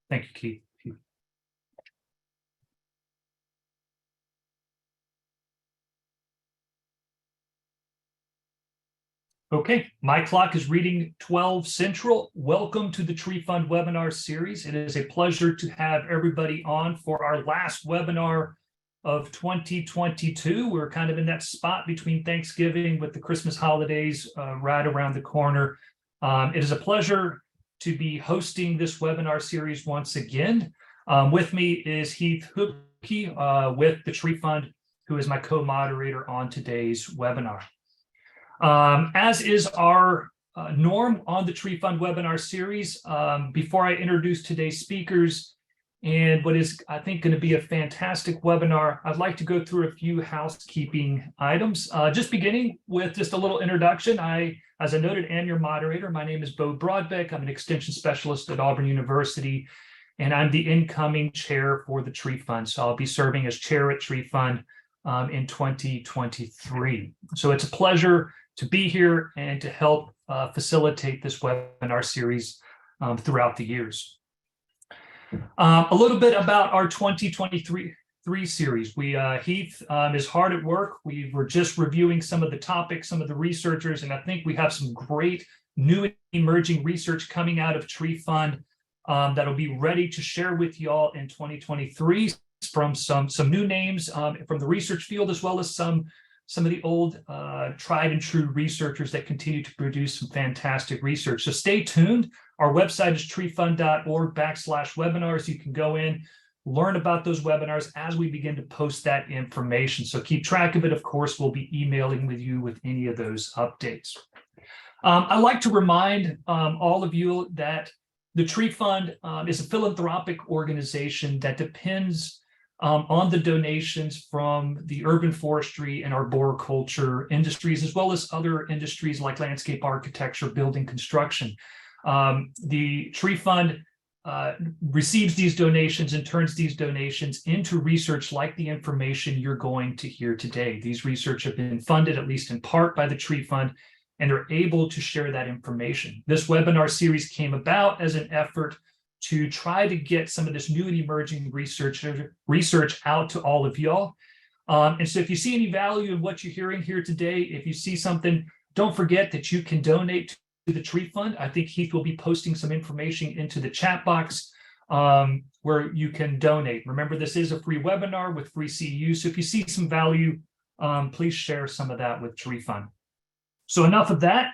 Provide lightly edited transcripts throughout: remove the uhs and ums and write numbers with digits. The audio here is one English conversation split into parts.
Thank you, Keith. Okay, my clock is reading 12 Central. Welcome to the Tree Fund webinar series. It is a pleasure to have everybody on for our last webinar of 2022. We're kind of in that spot between Thanksgiving with the Christmas holidays right around the corner. It is a pleasure to be hosting this webinar series once again. With me is Heath Hoopke with the Tree Fund, who is my co-moderator on today's webinar. As is our norm on the Tree Fund webinar series, before I introduce today's speakers and what is, I think, going to be a fantastic webinar, I'd like to go through a few housekeeping items. Just beginning with just a little introduction. As I noted, am your moderator. My name is Bo Broadbeck. I'm an extension specialist at Auburn University, and I'm the incoming chair for the Tree Fund. So I'll be serving as chair at Tree Fund in 2023. So it's a pleasure to be here and to help facilitate this webinar series throughout the years. A little bit about our 2023 series. Heath is hard at work. We were just reviewing some of the topics, some of the researchers, and I think we have some great new emerging research coming out of Tree Fund that'll be ready to share with y'all in 2023 from some new names from the research field, as well as some of the old tried and true researchers that continue to produce some fantastic research. So stay tuned. Our website is treefund.org/webinars. You can go in, learn about those webinars as we begin to post that information. So keep track of it. Of course, we'll be emailing with you with any of those updates. I'd like to remind all of you that the Tree Fund is a philanthropic organization that depends on the donations from the urban forestry and arboriculture industries, as well as other industries like landscape architecture, building construction. The Tree Fund receives these donations and turns these donations into research like the information you're going to hear today. These research have been funded, at least in part, by the Tree Fund, and are able to share that information. This webinar series came about as an effort to try to get some of this new and emerging research out to all of y'all. And so if you see any value in what you're hearing here today, if you see something, don't forget that you can donate to the Tree Fund. I think Heath will be posting some information into the chat box where you can donate. Remember, this is a free webinar with free CEUs. So if you see some value, please share some of that with Tree Fund. So enough of that.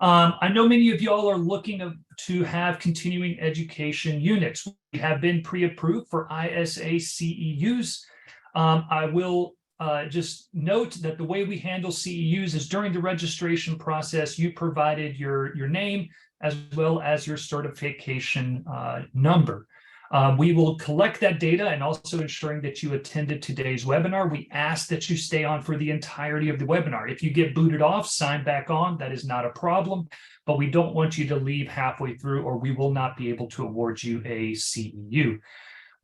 I know many of y'all are looking to have continuing education units. We have been pre-approved for ISA CEUs. I will just note that the way we handle CEUs is during the registration process, you provided your name as well as your certification number. We will collect that data, and also ensuring that you attended today's webinar. We ask that you stay on for the entirety of the webinar. If you get booted off, sign back on. That is not a problem, but we don't want you to leave halfway through, or we will not be able to award you a CEU.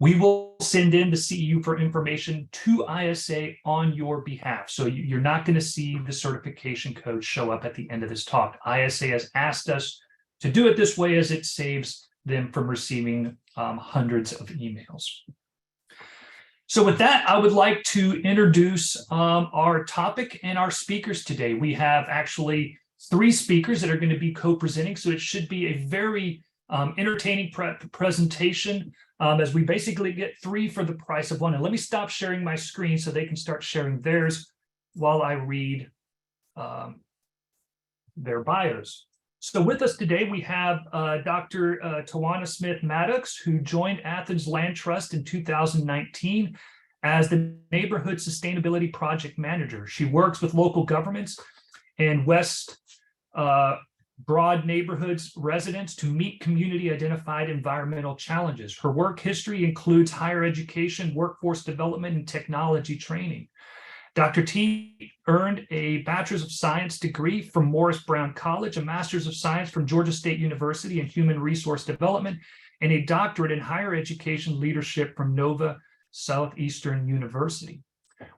We will send in the CEU for information to ISA on your behalf. So you're not going to see the certification code show up at the end of this talk. ISA has asked us to do it this way, as it saves them from receiving hundreds of emails. So with that, I would like to introduce our topic and our speakers today. We have actually 3 speakers that are going to be co-presenting, so it should be a very entertaining presentation as we basically get 3 for the price of 1. And let me stop sharing my screen so they can start sharing theirs while I read their bios. So with us today, we have Dr. Tawana Smith-Maddox, who joined Athens Land Trust in 2019 as the Neighborhood Sustainability Project Manager. She works with local governments and West Broad neighborhoods residents to meet community-identified environmental challenges. Her work history includes higher education, workforce development, and technology training. Dr. T earned a Bachelor's of Science degree from Morris Brown College, a Master's of Science from Georgia State University in Human Resource Development, and a doctorate in higher education leadership from Nova Southeastern University.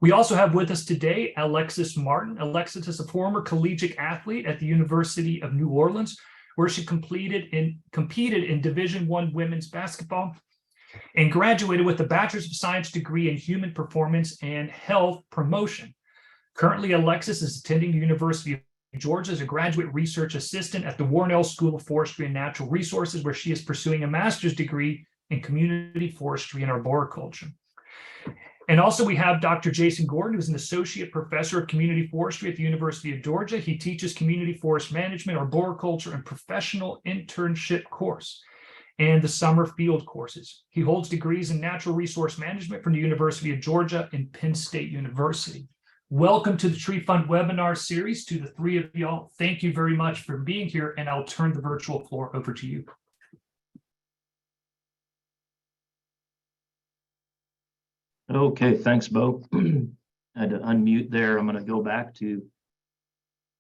We also have with us today Alexis Martin. Alexis is a former collegiate athlete at the University of New Orleans, where she competed in Division I women's basketball and graduated with a Bachelor's of Science degree in Human Performance and Health Promotion. Currently, Alexis is attending the University of Georgia as a graduate research assistant at the Warnell School of Forestry and Natural Resources, where she is pursuing a master's degree in community forestry and arboriculture. And also we have Dr. Jason Gordon, who's an associate professor of community forestry at the University of Georgia. He teaches community forest management, arboriculture, and professional internship course and the summer field courses. He holds degrees in natural resource management from the University of Georgia and Penn State University. Welcome to the Tree Fund webinar series. To the three of y'all, thank you very much for being here, and I'll turn the virtual floor over to you. Okay, thanks, Bo. I had to unmute there. I'm going to go back to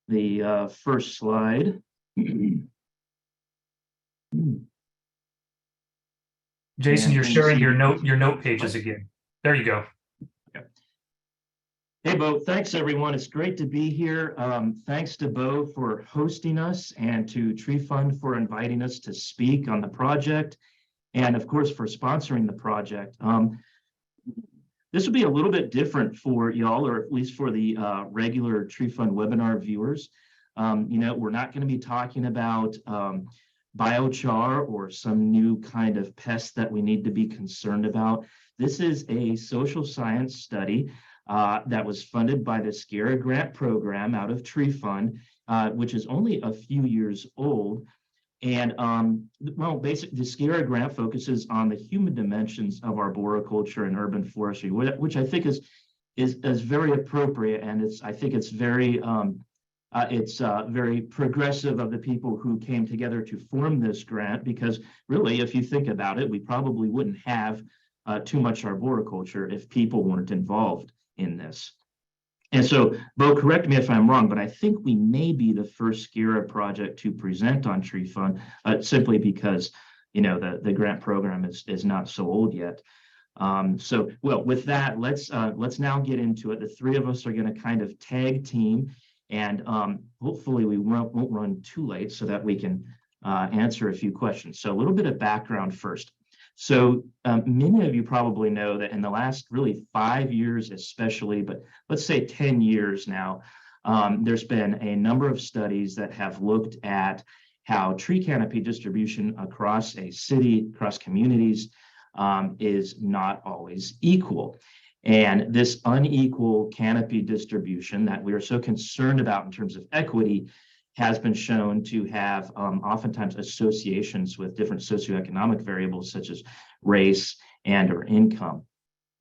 the first slide. Jason, you're sharing your note pages again. There you go. Okay. Hey, Bo, thanks, everyone. It's great to be here. Thanks to Bo for hosting us and to Tree Fund for inviting us to speak on the project, and of course, for sponsoring the project. This will be a little bit different for y'all, or at least for the regular Tree Fund webinar viewers. We're not going to be talking about biochar or some new kind of pest that we need to be concerned about. This is a social science study that was funded by the Skiera Grant Program out of Tree Fund, which is only a few years old. And basically, the Skiera grant focuses on the human dimensions of arboriculture and urban forestry, which I think is very appropriate, and I think it's very progressive of the people who came together to form this grant. Because really, if you think about it, we probably wouldn't have too much arboriculture if people weren't involved in this. And so, Bo, correct me if I'm wrong, but I think we may be the first Skiera project to present on Tree Fund, simply because, the grant program is not so old yet. With that, let's now get into it. The three of us are going to kind of tag team, and hopefully we won't run too late so that we can answer a few questions. So a little bit of background first. So many of you probably know that in the last really 5 years especially, but let's say 10 years now, there's been a number of studies that have looked at how tree canopy distribution across a city, across communities, is not always equal. And this unequal canopy distribution that we are so concerned about in terms of equity has been shown to have oftentimes associations with different socioeconomic variables such as race and or income.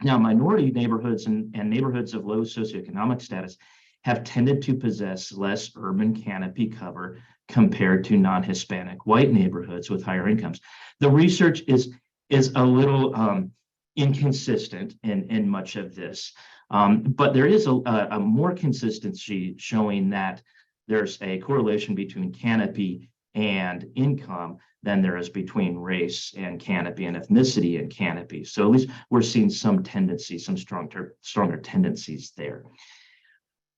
Now, minority neighborhoods and neighborhoods of low socioeconomic status have tended to possess less urban canopy cover compared to non-Hispanic white neighborhoods with higher incomes. The research is a little inconsistent in much of this, but there is a more consistency showing that there's a correlation between canopy and income than there is between race and canopy and ethnicity and canopy. So at least we're seeing some tendency, some stronger tendencies there.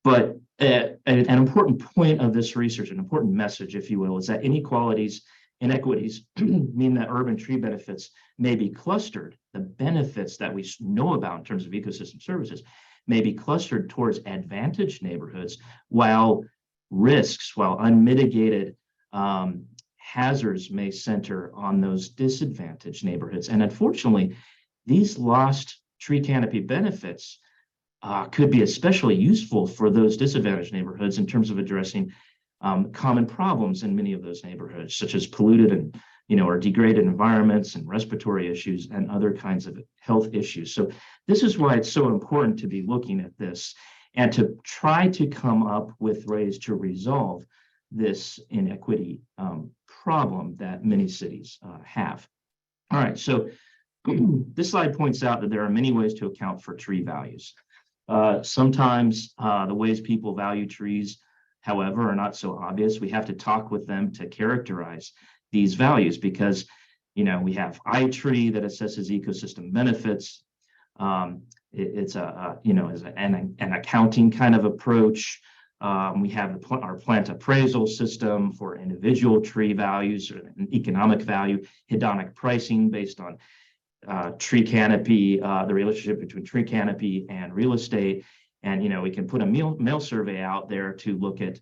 But an important point of this research, an important message, if you will, is that inequalities, inequities mean that urban tree benefits may be clustered. The benefits that we know about in terms of ecosystem services may be clustered towards advantaged neighborhoods, while unmitigated hazards may center on those disadvantaged neighborhoods. And unfortunately, these lost tree canopy benefits could be especially useful for those disadvantaged neighborhoods in terms of addressing common problems in many of those neighborhoods, such as polluted and or degraded environments and respiratory issues and other kinds of health issues. So this is why it's so important to be looking at this and to try to come up with ways to resolve this inequity problem that many cities have. All right, so this slide points out that there are many ways to account for tree values. Sometimes the ways people value trees, however, are not so obvious. We have to talk with them to characterize these values because, we have iTree that assesses ecosystem benefits. It's an accounting kind of approach. We have our plant appraisal system for individual tree values or an economic value, hedonic pricing based on tree canopy, the relationship between tree canopy and real estate. And, we can put a mail survey out there to look at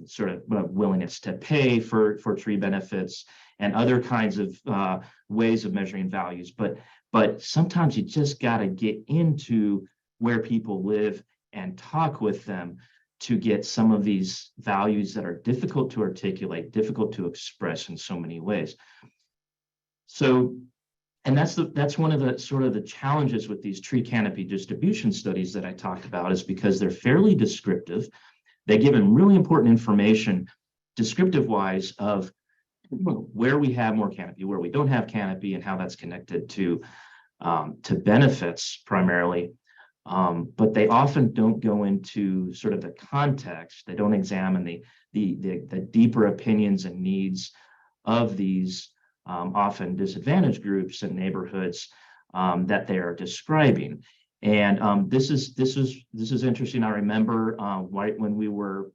sort of willingness to pay for tree benefits and other kinds of ways of measuring values. But sometimes you just got to get into where people live and talk with them to get some of these values that are difficult to articulate, difficult to express in so many ways. So, and that's one of the sort of the challenges with these tree canopy distribution studies that I talked about, is because they're fairly descriptive. They give them really important information, descriptive wise, of where we have more canopy, where we don't have canopy, and how that's connected to benefits primarily. But they often don't go into sort of the context. They don't examine the deeper opinions and needs of these often disadvantaged groups and neighborhoods that they are describing. And this is interesting. I remember right when we were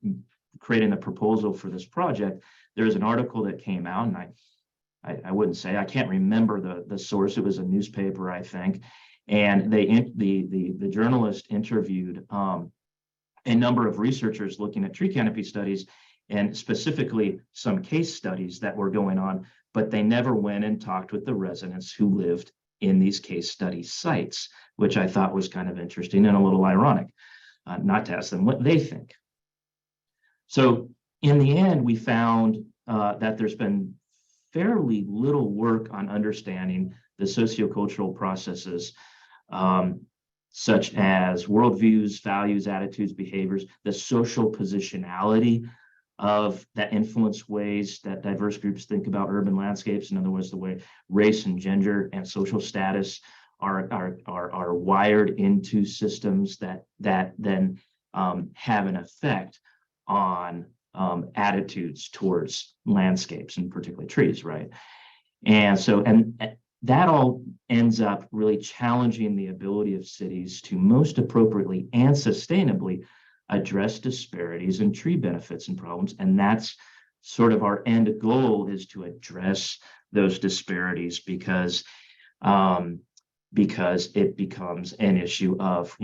creating the proposal for this project, there was an article that came out, and I wouldn't say, I can't remember the source. It was a newspaper, I think. And the journalist interviewed a number of researchers looking at tree canopy studies, and specifically some case studies that were going on, but they never went and talked with the residents who lived in these case study sites, which I thought was kind of interesting and a little ironic, not to ask them what they think. So in the end, we found that there's been fairly little work on understanding the sociocultural processes, such as worldviews, values, attitudes, behaviors, the social positionality of that influence ways that diverse groups think about urban landscapes. In other words, the way race and gender and social status are wired into systems that then have an effect on attitudes towards landscapes, and particularly trees, right? And so, and that all ends up really challenging the ability of cities to most appropriately and sustainably address disparities in tree benefits and problems. And that's sort of our end goal, is to address those disparities, because it becomes an issue of,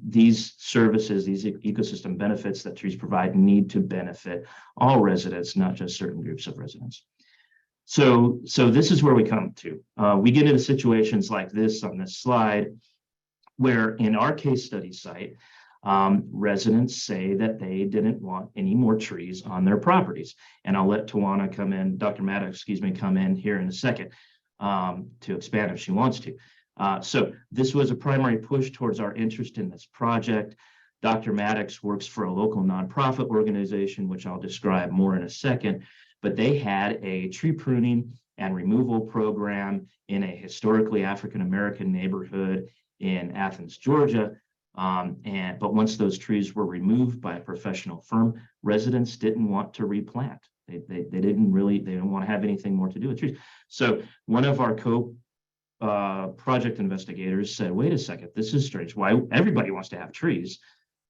these services, these ecosystem benefits that trees provide need to benefit all residents, not just certain groups of residents. So this is where we come to. We get into situations like this on this slide, where in our case study site, residents say that they didn't want any more trees on their properties. And I'll let Tawana come in, Dr. Maddox, come in here in a second to expand if she wants to. So this was a primary push towards our interest in this project. Dr. Maddox works for a local nonprofit organization, which I'll describe more in a second, but they had a tree pruning and removal program in a historically African-American neighborhood in Athens, Georgia. But once those trees were removed by a professional firm, residents didn't want to replant. They didn't want to have anything more to do with trees. So one of our project investigators said, wait a second, this is strange. Why everybody wants to have trees?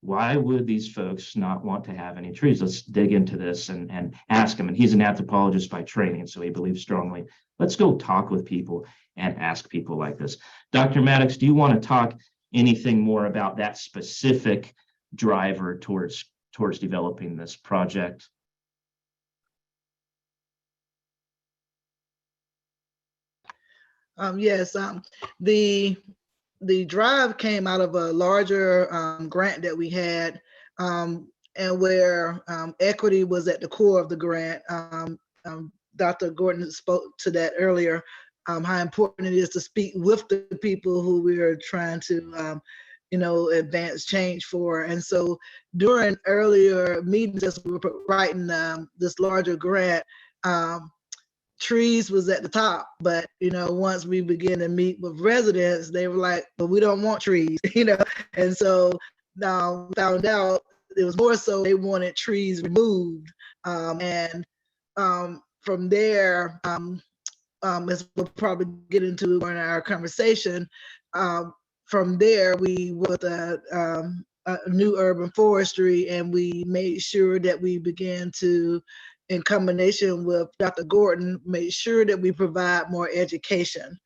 Why would these folks not want to have any trees? Let's dig into this and ask him. And he's an anthropologist by training, so he believes strongly. Let's go talk with people and ask people like this. Dr. Maddox, do you want to talk anything more about that specific driver towards developing this project? Yes, the drive came out of a larger grant that we had, and where equity was at the core of the grant. Dr. Gordon spoke to that earlier, how important it is to speak with the people who we are trying to advance change for. And so during earlier meetings, as we were writing this larger grant, trees was at the top, but once we began to meet with residents, they were like, but we don't want trees, and so now we found out it was more so they wanted trees removed. And from there, as we'll probably get into in our conversation, from there we with new urban forestry, and we made sure that we began to, in combination with Dr. Gordon, made sure that we provide more education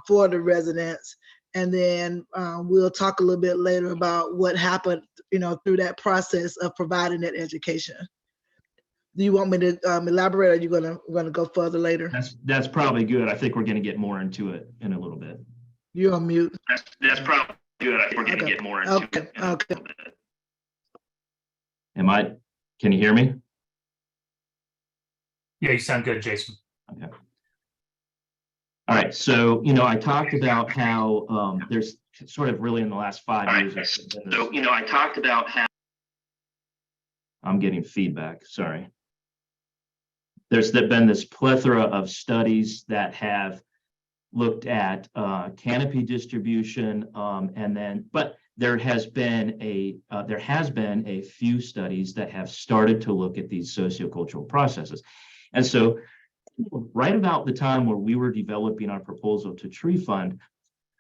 for the residents. And then we'll talk a little bit later about what happened, through that process of providing that education. Do you want me to elaborate, or are you gonna go further later? That's probably good. I think we're going to get more into it in a little bit. You're on mute. That's probably good. I think we're going to get more into it in a little bit. Can you hear me? Yeah, you sound good, Jason. Okay. All right. So, I talked about how there's sort of really in the last 5 years. So, I talked about how I'm getting feedback. Sorry. There's been this plethora of studies that have looked at canopy distribution, but there has been a few studies that have started to look at these sociocultural processes. And so right about the time where we were developing our proposal to Tree Fund,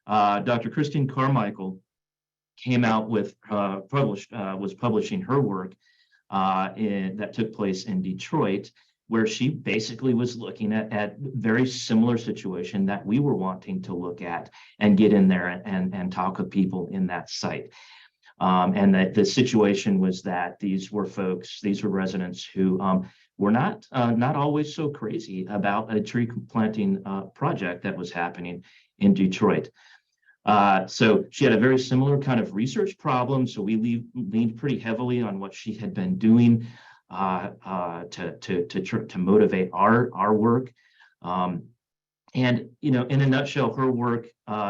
Dr. Christine Carmichael came out with was publishing her work that took place in Detroit, where she basically was looking at very similar situation that we were wanting to look at and get in there and talk with people in that site. And that the situation was that these were residents who were not always so crazy about a tree planting project that was happening in Detroit. So she had a very similar kind of research problem. So we leaned pretty heavily on what she had been doing to motivate our work. And, in a nutshell, her work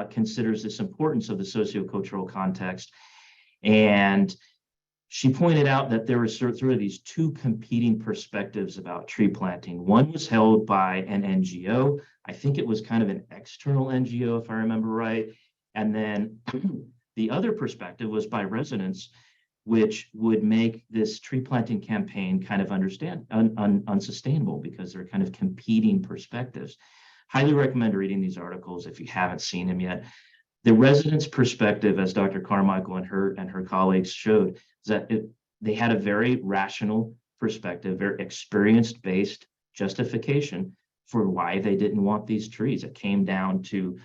considers this importance of the sociocultural context. And she pointed out that there were sort of these two competing perspectives about tree planting. One was held by an NGO. I think it was kind of an external NGO, if I remember right. And then the other perspective was by residents, which would make this tree planting campaign kind of unsustainable because they're kind of competing perspectives. Highly recommend reading these articles if you haven't seen them yet. The residents' perspective, as Dr. Carmichael and her colleagues showed, is that they had a very rational perspective, very experience-based justification for why they didn't want these trees. It came down to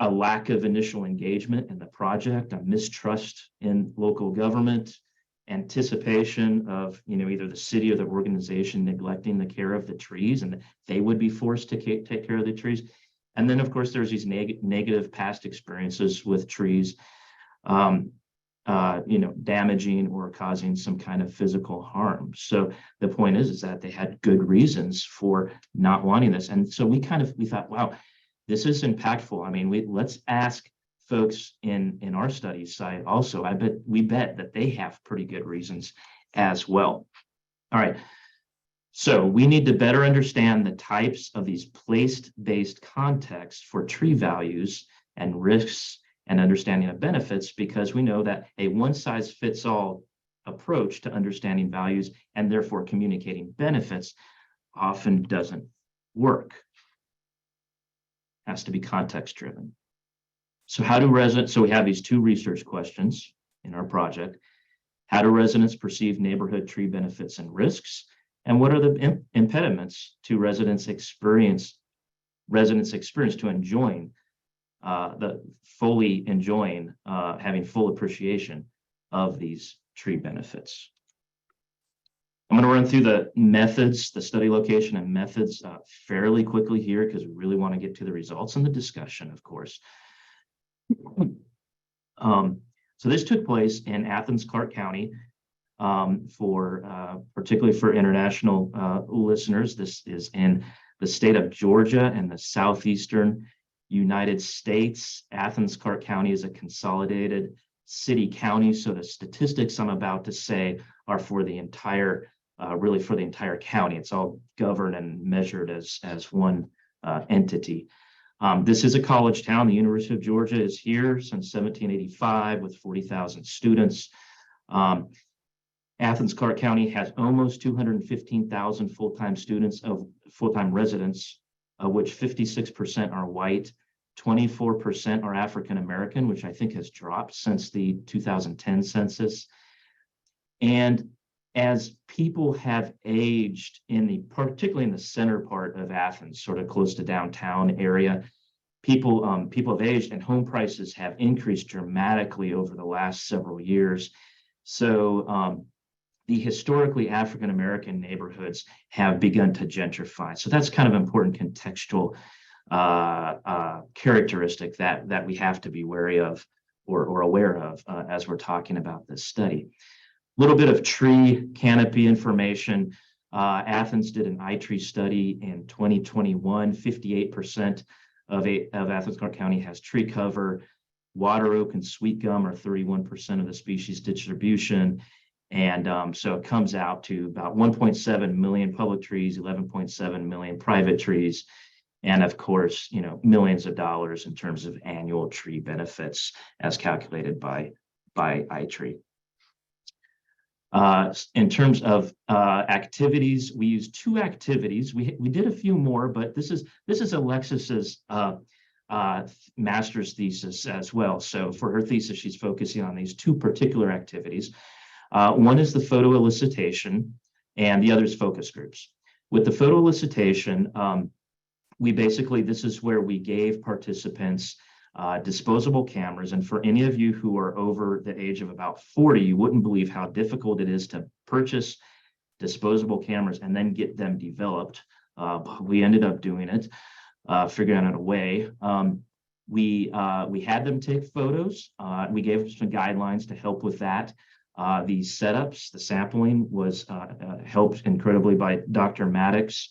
a lack of initial engagement in the project, a mistrust in local government, anticipation of either the city or the organization neglecting the care of the trees, and that they would be forced to take care of the trees. And then, of course, there's these negative past experiences with trees, damaging or causing some kind of physical harm. So the point is that they had good reasons for not wanting this, and so we thought, wow, this is impactful. I mean, let's ask folks in our study site also. We bet that they have pretty good reasons as well. All right. So we need to better understand the types of these place-based contexts for tree values and risks and understanding of benefits, because we know that a one-size-fits-all approach to understanding values and therefore communicating benefits often doesn't work. Has to be context driven. So so we have these two research questions in our project. How do residents perceive neighborhood tree benefits and risks? And what are the impediments to residents' experience to enjoying having full appreciation of these tree benefits? I'm going to run through the methods, the study location and methods fairly quickly here, because we really want to get to the results and the discussion, of course. So this took place in Athens, Clarke County. Particularly for international listeners, this is in the state of Georgia and the southeastern United States. Athens, Clarke County is a consolidated city county, so the statistics I'm about to say are for the entire county. It's all governed and measured as one entity. This is a college town. The University of Georgia is here since 1785 with 40,000 students. Athens, Clarke County has almost 215,000 full-time residents, of which 56% are white, 24% are African American, which I think has dropped since the 2010 census. And as people have aged particularly in the center part of Athens, sort of close to downtown area, people have aged and home prices have increased dramatically over the last several years. So the historically African American neighborhoods have begun to gentrify. So that's kind of important contextual characteristic that we have to be wary of or aware of as we're talking about this study. A little bit of tree canopy information. Athens did an iTree study in 2021. 58% of Athens Clarke County has tree cover. Water oak and sweet gum are 31% of the species distribution. And so it comes out to about 1.7 million public trees, 11.7 million private trees, and of course, millions of dollars in terms of annual tree benefits as calculated by iTree. In terms of activities, we used 2 activities. We did a few more, but this is Alexis's master's thesis as well. So for her thesis, she's focusing on these 2 particular activities. One is the photo elicitation, and the other is focus groups. With the photo elicitation, this is where we gave participants disposable cameras. And for any of you who are over the age of about 40, you wouldn't believe how difficult it is to purchase disposable cameras and then get them developed. We ended up doing it, figuring out a way. We had them take photos. We gave them some guidelines to help with that. The setups, the sampling was helped incredibly by Dr. Maddox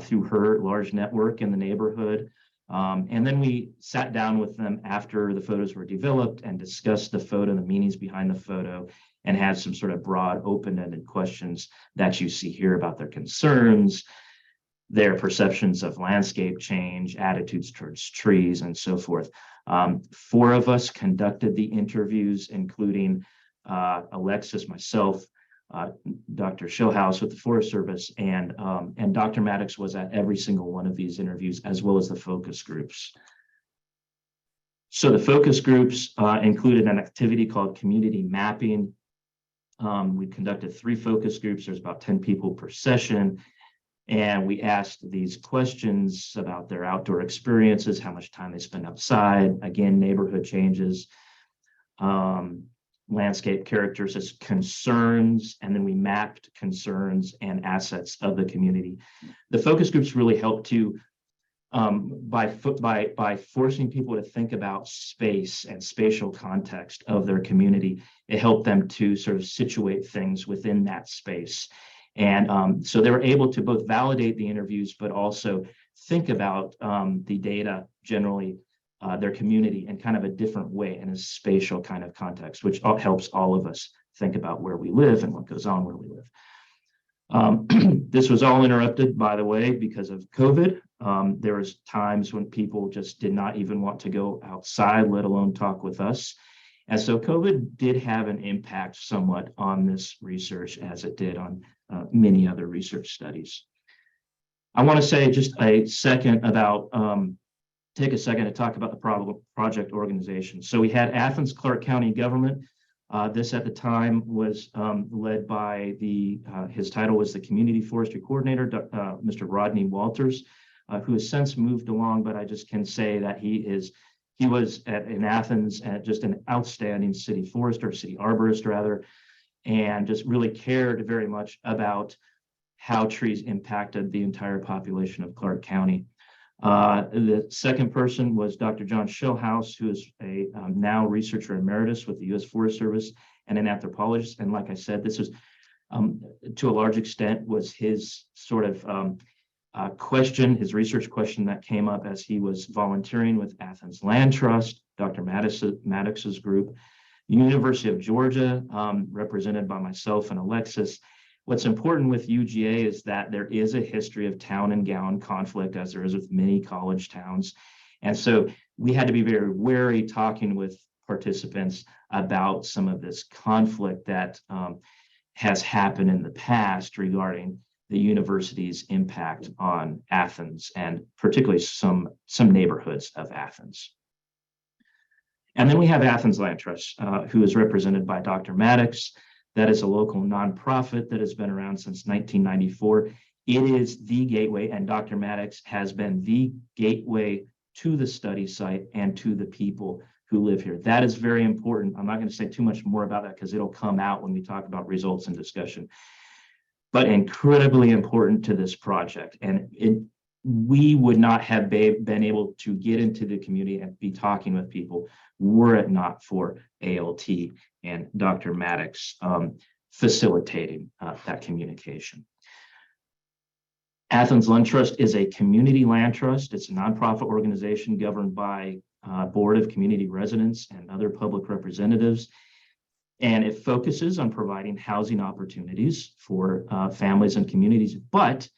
through her large network in the neighborhood. And then we sat down with them after the photos were developed and discussed the photo, the meanings behind the photo, and had some sort of broad, open-ended questions that you see here about their concerns, their perceptions of landscape change, attitudes towards trees, and so forth. 4 of us conducted the interviews, including Alexis, myself, Dr. Showhouse with the Forest Service, and Dr. Maddox was at every single one of these interviews, as well as the focus groups. So the focus groups included an activity called community mapping. We conducted 3 focus groups. There's about 10 people per session. And we asked these questions about their outdoor experiences, how much time they spend outside, again, neighborhood changes, landscape characters as concerns, and then we mapped concerns and assets of the community. The focus groups really helped to, by forcing people to think about space and spatial context of their community, it helped them to sort of situate things within that space. And so they were able to both validate the interviews, but also think about the data generally, their community in kind of a different way, in a spatial kind of context, which helps all of us think about where we live and what goes on where we live. This was all interrupted, by the way, because of COVID. There was times when people just did not even want to go outside, let alone talk with us. And so COVID did have an impact somewhat on this research, as it did on many other research studies. I want to say just a second about take a second to talk about the project organization. So we had Athens Clarke County government. This at the time was led by his title was the Community Forestry Coordinator, Mr. Rodney Walters, who has since moved along, but I just can say that he was in Athens just an outstanding city forester, city arborist rather, and just really cared very much about how trees impacted the entire population of Clarke County. The second person was Dr. John Showhouse, who is a now researcher emeritus with the U.S. Forest Service and an anthropologist. And like I said, this was to a large extent was his sort of question, his research question that came up as he was volunteering with Athens Land Trust, Dr. Maddox's group, University of Georgia, represented by myself and Alexis. What's important with UGA is that there is a history of town and gown conflict, as there is with many college towns. And so we had to be very wary talking with participants about some of this conflict that has happened in the past regarding the university's impact on Athens, and particularly some neighborhoods of Athens. And then we have Athens Land Trust, who is represented by Dr. Maddox. That is a local nonprofit that has been around since 1994. It is the gateway, and Dr. Maddox has been the gateway to the study site and to the people who live here. That is very important. I'm not going to say too much more about that because it'll come out when we talk about results and discussion, but incredibly important to this project. And we would not have been able to get into the community and be talking with people were it not for ALT and Dr. Maddox facilitating that communication. Athens Land Trust is a community land trust. It's a nonprofit organization governed by a board of community residents and other public representatives. And it focuses on providing housing opportunities for families and communities. But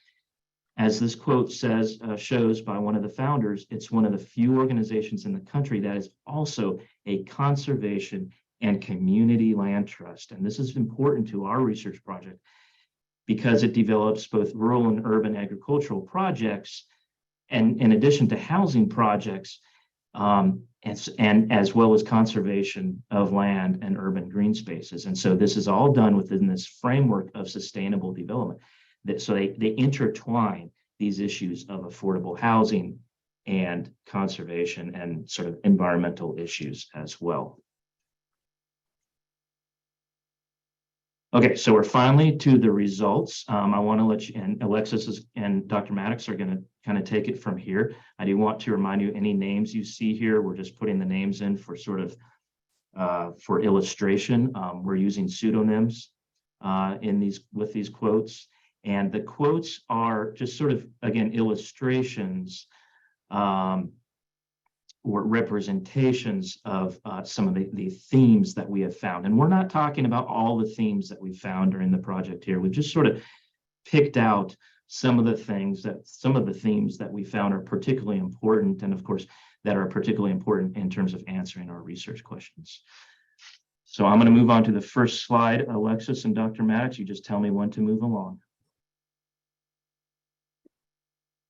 as this quote says, shows by one of the founders, it's one of the few organizations in the country that is also a conservation and community land trust. And this is important to our research project because it develops both rural and urban agricultural projects, and in addition to housing projects, and as well as conservation of land and urban green spaces. And so this is all done within this framework of sustainable development. So they intertwine these issues of affordable housing and conservation and sort of environmental issues as well. Okay, so we're finally to the results. I want to let you, and Alexis and Dr. Maddox are going to kind of take it from here. I do want to remind you, any names you see here, we're just putting the names in for sort of for illustration. We're using pseudonyms with these quotes, and the quotes are just sort of, again, illustrations or representations of some of the themes that we have found. And we're not talking about all the themes that we found during the project here. We've just sort of picked out some of the themes that we found are particularly important, and of course, that are particularly important in terms of answering our research questions. So I'm going to move on to the first slide. Alexis and Dr. Maddox, you just tell me when to move along.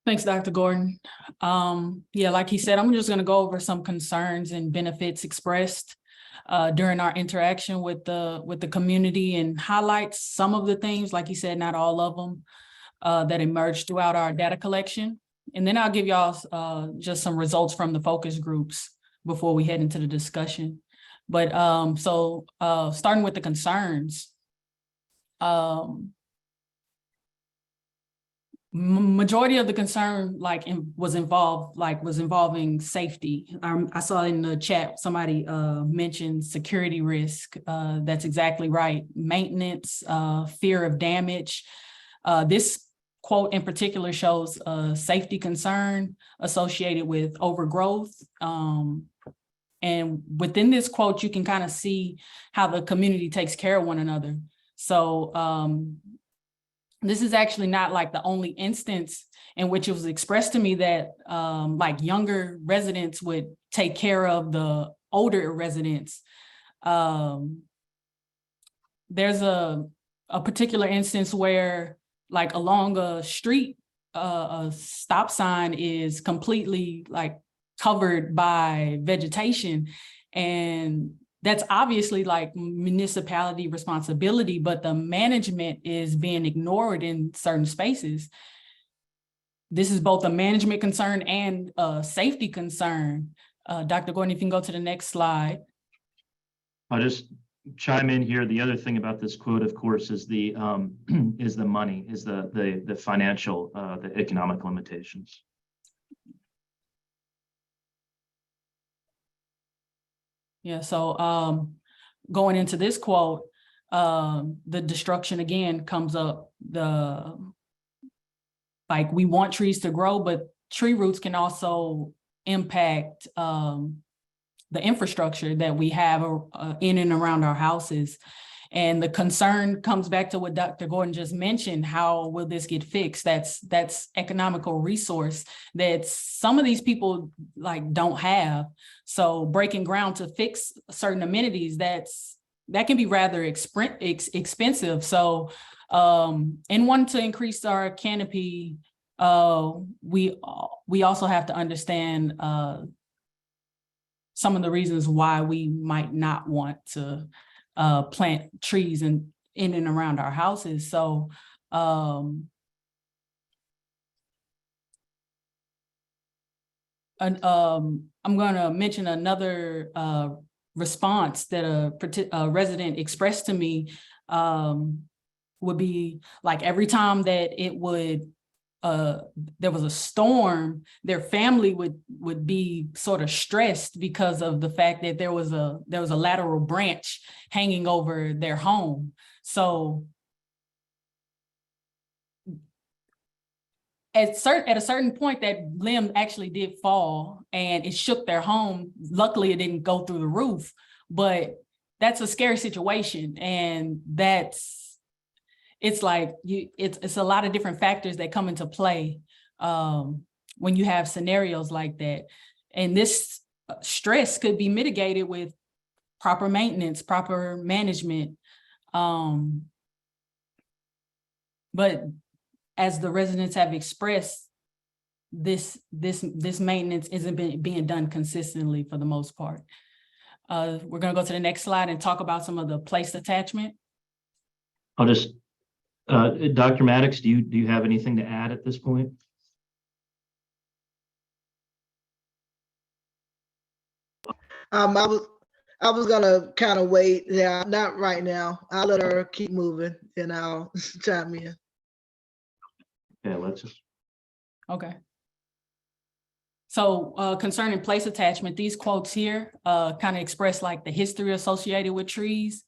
Thanks, Dr. Gordon. Yeah, like he said, I'm just going to go over some concerns and benefits expressed during our interaction with the community and highlight some of the things, like he said, not all of them, that emerged throughout our data collection. And then I'll give y'all just some results from the focus groups before we head into the discussion. But starting with the concerns, majority of the concern was involving safety. I saw in the chat somebody mentioned security risk. That's exactly right. Maintenance, fear of damage. This quote in particular shows a safety concern associated with overgrowth. And within this quote, you can kind of see how the community takes care of one another. So this is actually not like the only instance in which it was expressed to me that like younger residents would take care of the older residents. There's a particular instance where like along a street, a stop sign is completely like covered by vegetation, and that's obviously like municipality responsibility, but the management is being ignored in certain spaces. This is both a management concern and a safety concern. Dr. Gordon, if you can go to the next slide. I'll just chime in here. The other thing about this quote, of course, is the money, is the financial, the economic limitations. Yeah, so going into this quote, the destruction again comes up. Like we want trees to grow, but tree roots can also impact the infrastructure that we have in and around our houses. And the concern comes back to what Dr. Gordon just mentioned. How will this get fixed? That's economical resource that some of these people like don't have. So breaking ground to fix certain amenities, that can be rather expensive. So And wanting to increase our canopy, we also have to understand some of the reasons why we might not want to plant trees in and around our houses. So I'm going to mention another response that a resident expressed to me, would be like every time that it would there was a storm, their family would be sort of stressed because of the fact that there was a lateral branch hanging over their home. So at a certain point, that limb actually did fall and it shook their home. Luckily, it didn't go through the roof, but that's a scary situation. And it's like it's a lot of different factors that come into play when you have scenarios like that. And this stress could be mitigated with proper maintenance, proper management. But as the residents have expressed, this maintenance isn't being done consistently for the most part. We're going to go to the next slide and talk about some of the place attachment. I'll just, Dr. Maddox, do you have anything to add at this point? I was gonna kind of wait. Yeah, not right now. I'll let her keep moving and I'll chime in. Yeah, let's just. Okay. So concerning place attachment, these quotes here kind of express like the history associated with trees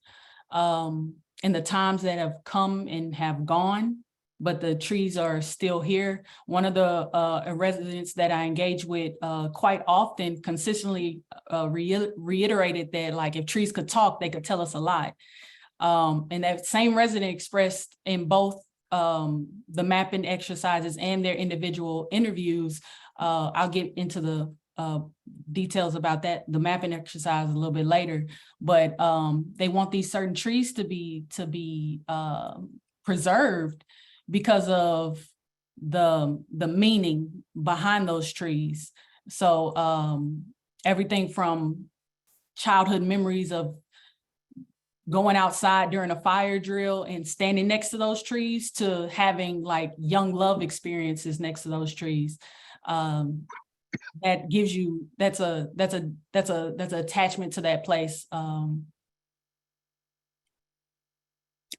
and the times that have come and have gone, but the trees are still here. One of the residents that I engage with quite often consistently reiterated that like if trees could talk, they could tell us a lot. And that same resident expressed in both the mapping exercises and their individual interviews. I'll get into the details about that, the mapping exercise a little bit later, but they want these certain trees to be preserved because of the meaning behind those trees. So everything from childhood memories of going outside during a fire drill and standing next to those trees to having like young love experiences next to those trees. That gives you, that's a attachment to that place.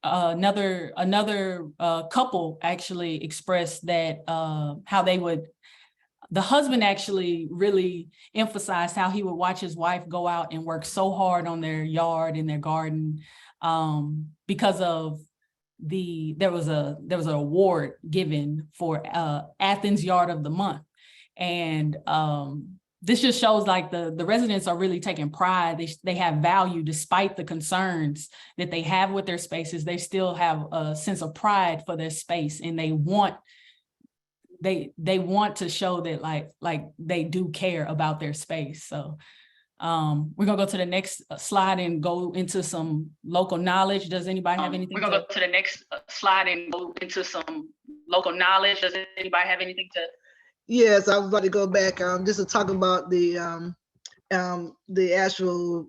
Another couple actually expressed that how they would, the husband actually really emphasized how he would watch his wife go out and work so hard on their yard and their garden because of there was an award given for Athens Yard of the Month. And this just shows like the residents are really taking pride. They have value despite the concerns that they have with their spaces. They still have a sense of pride for their space, and they want to show that like they do care about their space. So we're gonna go to the next slide and go into some local knowledge. Does anybody have anything? We're gonna go to the next slide and go into some local knowledge. Does anybody have anything to? Yes, I was about to go back just to talk about the actual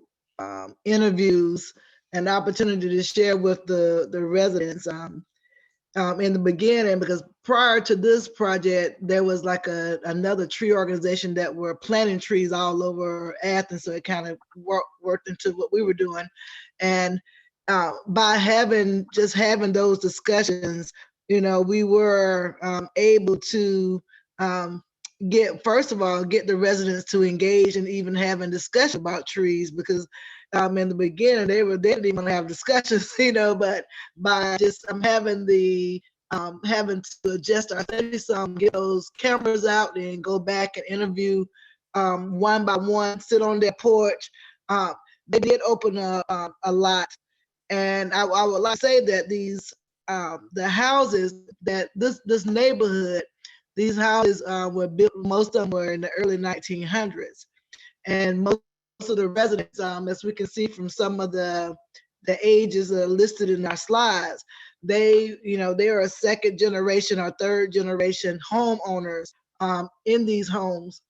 interviews and the opportunity to share with the residents in the beginning, because prior to this project, there was like another tree organization that were planting trees all over Athens, so it kind of worked into what we were doing. And by having those discussions, we were able to get the residents to engage and even having discussion about trees, because in the beginning they didn't even have discussions, but by just having to adjust our studies, get those cameras out and go back and interview one by one, sit on their porch. They did open a lot, and I would like to say that these the houses that this neighborhood. These houses were built, most of them were in the early 1900s. And most of the residents, as we can see from some of the ages listed in our slides, they, they are a second generation or third generation homeowners in these homes.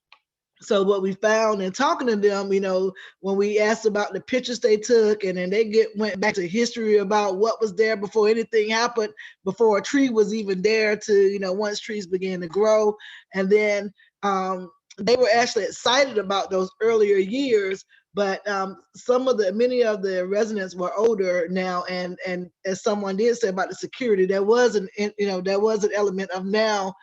So what we found in talking to them, when we asked about the pictures they took, and then they went back to history about what was there before anything happened, before a tree was even there to, once trees began to grow. And then they were actually excited about those earlier years, but many of the residents were older now, and as someone did say about the security, there was an element of now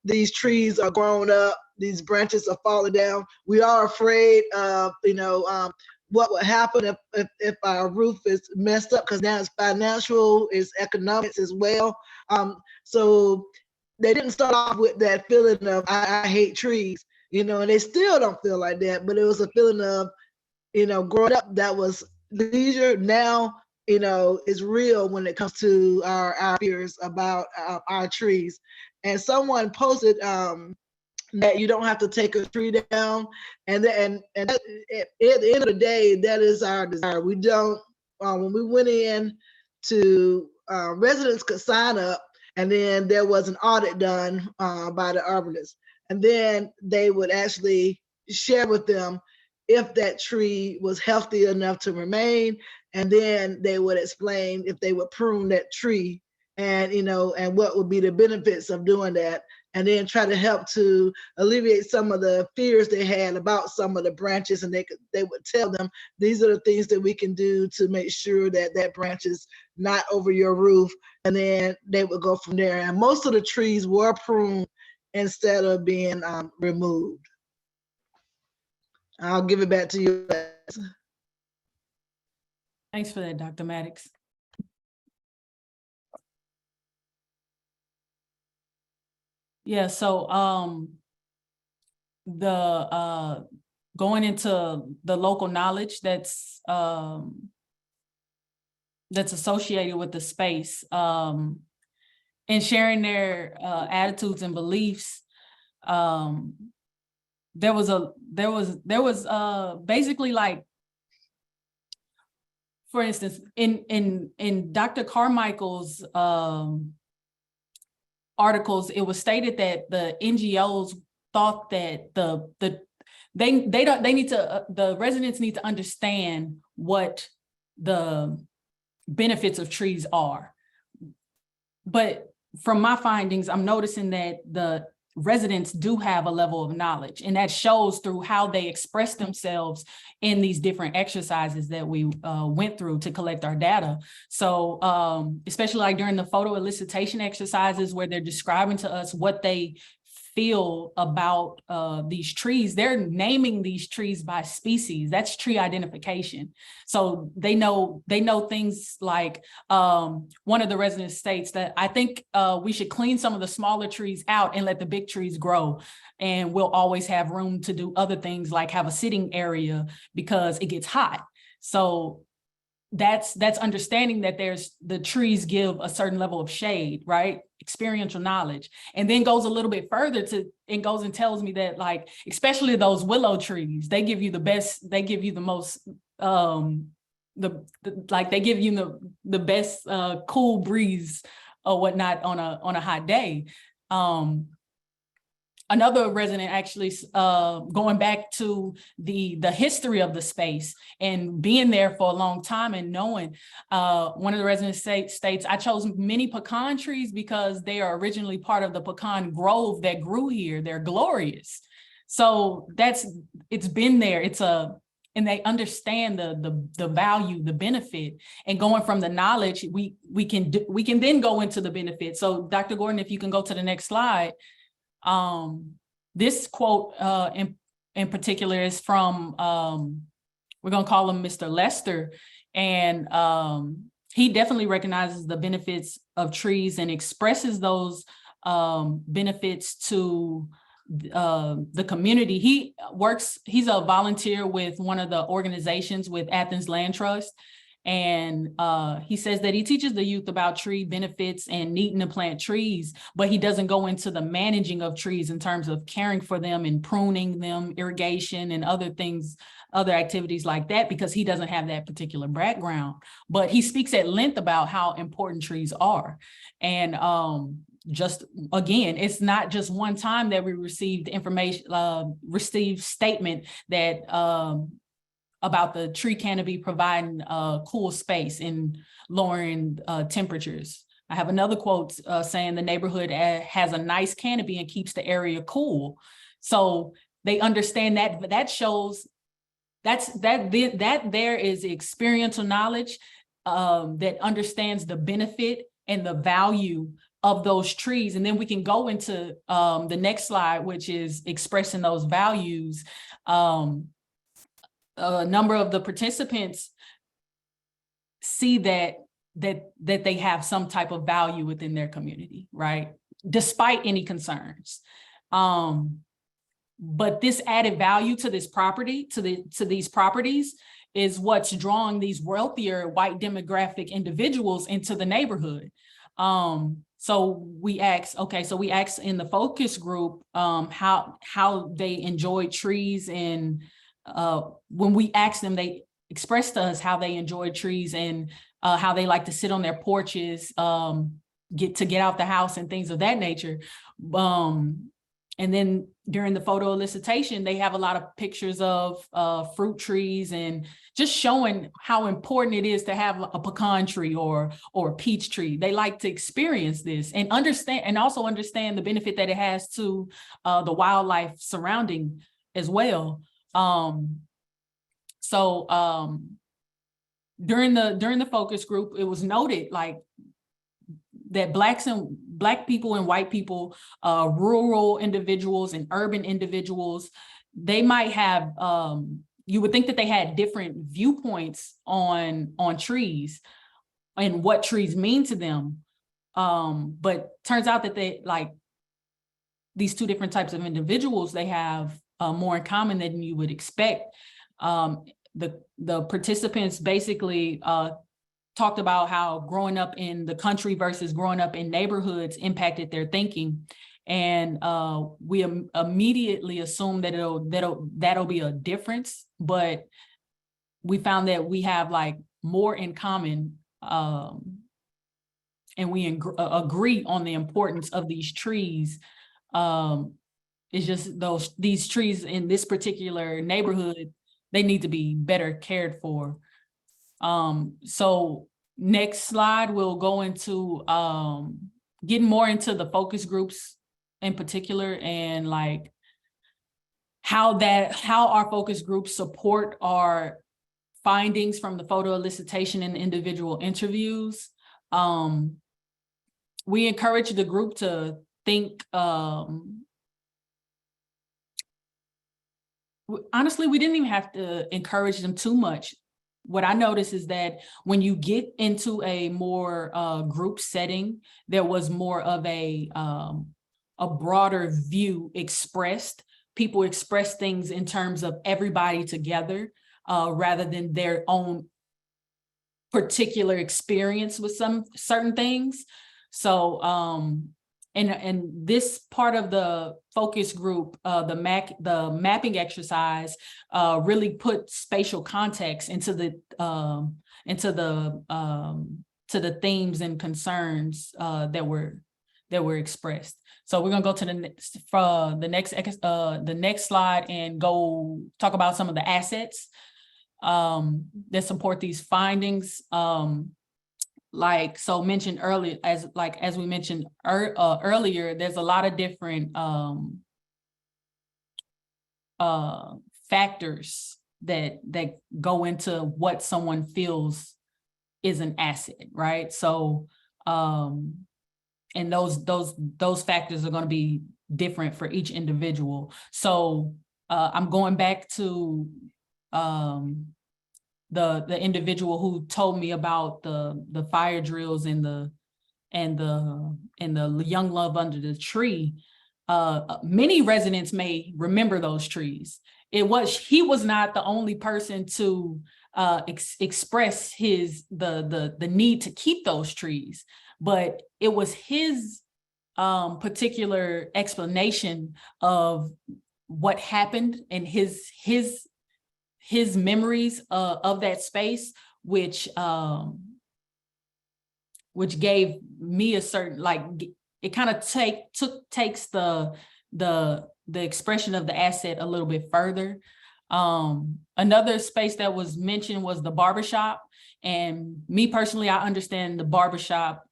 these trees are grown up, these branches are falling down. We are afraid of, what would happen if our roof is messed up, because now it's financial, it's economics as well. So they didn't start off with that feeling of I hate trees, and they still don't feel like that, but it was a feeling of, growing up that was leisure. Now, is real when it comes to our fears about our trees. And someone posted that you don't have to take a tree down, and at the end of the day, that is our desire. We don't. When we went in to residents could sign up, and then there was an audit done by the arborist, and then they would actually share with them if that tree was healthy enough to remain, and then they would explain if they would prune that tree, and and what would be the benefits of doing that, and then try to help to alleviate some of the fears they had about some of the branches. And they would tell them, these are the things that we can do to make sure that that branch is not over your roof, and then they would go from there. And most of the trees were pruned instead of being removed. I'll give it back to you. Thanks for that, Dr. Maddox. Yeah, so the going into the local knowledge that's associated with the space, and sharing their attitudes and beliefs. There was basically, like, for instance, in Dr. Carmichael's articles, it was stated that the NGOs thought that the residents need to understand what the benefits of trees are. But from my findings, I'm noticing that the residents do have a level of knowledge, and that shows through how they express themselves in these different exercises that we went through to collect our data. So especially like during the photo elicitation exercises, where they're describing to us what they feel about these trees, they're naming these trees by species. That's tree identification. So they know things like, one of the residents states that, I think we should clean some of the smaller trees out and let the big trees grow. And we'll always have room to do other things, like have a sitting area, because it gets hot. So that's understanding that the trees give a certain level of shade, right? Experiential knowledge. And then goes a little bit further and goes and tells me that, like, especially those willow trees, they give you the best, they give you the most, they give you the best cool breeze or whatnot on a hot day. Another resident actually, going back to the history of the space and being there for a long time and knowing, one of the residents states, I chose many pecan trees because they are originally part of the pecan grove that grew here. They're glorious. So it's been there. And they understand the value, the benefit, and going from the knowledge, we can then go into the benefit. So Dr. Gordon, if you can go to the next slide. This quote in particular is from, we're going to call him Mr. Lester, and he definitely recognizes the benefits of trees and expresses those benefits to the community. He's a volunteer with one of the organizations with Athens Land Trust, And he says that he teaches the youth about tree benefits and needing to plant trees, but he doesn't go into the managing of trees in terms of caring for them and pruning them, irrigation and other things, other activities like that, because he doesn't have that particular background. But he speaks at length about how important trees are. And just again, it's not just one time that we received information, received statement that about the tree canopy providing cool space and lowering temperatures. I have another quote saying the neighborhood has a nice canopy and keeps the area cool. So they understand that, but that shows that there is experiential knowledge that understands the benefit and the value of those trees. And then we can go into the next slide, which is expressing those values. A number of the participants see that they have some type of value within their community, right? Despite any concerns. But this added value to this property, to these properties, is what's drawing these wealthier white demographic individuals into the neighborhood. So we asked in the focus group how they enjoy trees, and when we asked them, they expressed to us how they enjoy trees and how they like to sit on their porches, get out the house and things of that nature. And then during the photo elicitation, they have a lot of pictures of fruit trees and just showing how important it is to have a pecan tree or a peach tree. They like to experience this and also understand the benefit that it has to the wildlife surrounding as well. During the focus group, it was noted like that Black people and white people, rural individuals and urban individuals, they might have, you would think that they had different viewpoints on trees and what trees mean to them. But turns out that they, like, these two different types of individuals, they have more in common than you would expect. The participants basically talked about how growing up in the country versus growing up in neighborhoods impacted their thinking. And we immediately assumed that that'll be a difference, but we found that we have like more in common, and we agree on the importance of these trees. It's just these trees in this particular neighborhood, they need to be better cared for. So next slide, we'll go into getting more into the focus groups in particular, and like how our focus groups support our findings from the photo elicitation and individual interviews. We encourage the group to think, honestly, we didn't even have to encourage them too much. What I noticed is that when you get into a more group setting, there was more of a broader view expressed. People express things in terms of everybody together, rather than their own particular experience with some certain things. So, and this part of the focus group, the mapping exercise, really put spatial context into the themes and concerns that were expressed. So we're gonna go to the next slide and go talk about some of the assets that support these findings. Mentioned earlier, as we mentioned earlier, there's a lot of different factors that go into what someone feels is an asset, right? So, and those factors are going to be different for each individual. So, I'm going back to the individual who told me about the fire drills and the young love under the tree. Many residents may remember those trees. He was not the only person to express the need to keep those trees, but it was his particular explanation of what happened and his memories of that space, which gave me a certain, like, it kind of takes the expression of the asset a little bit further. Another space that was mentioned was the barbershop. And me personally, I understand the barbershop,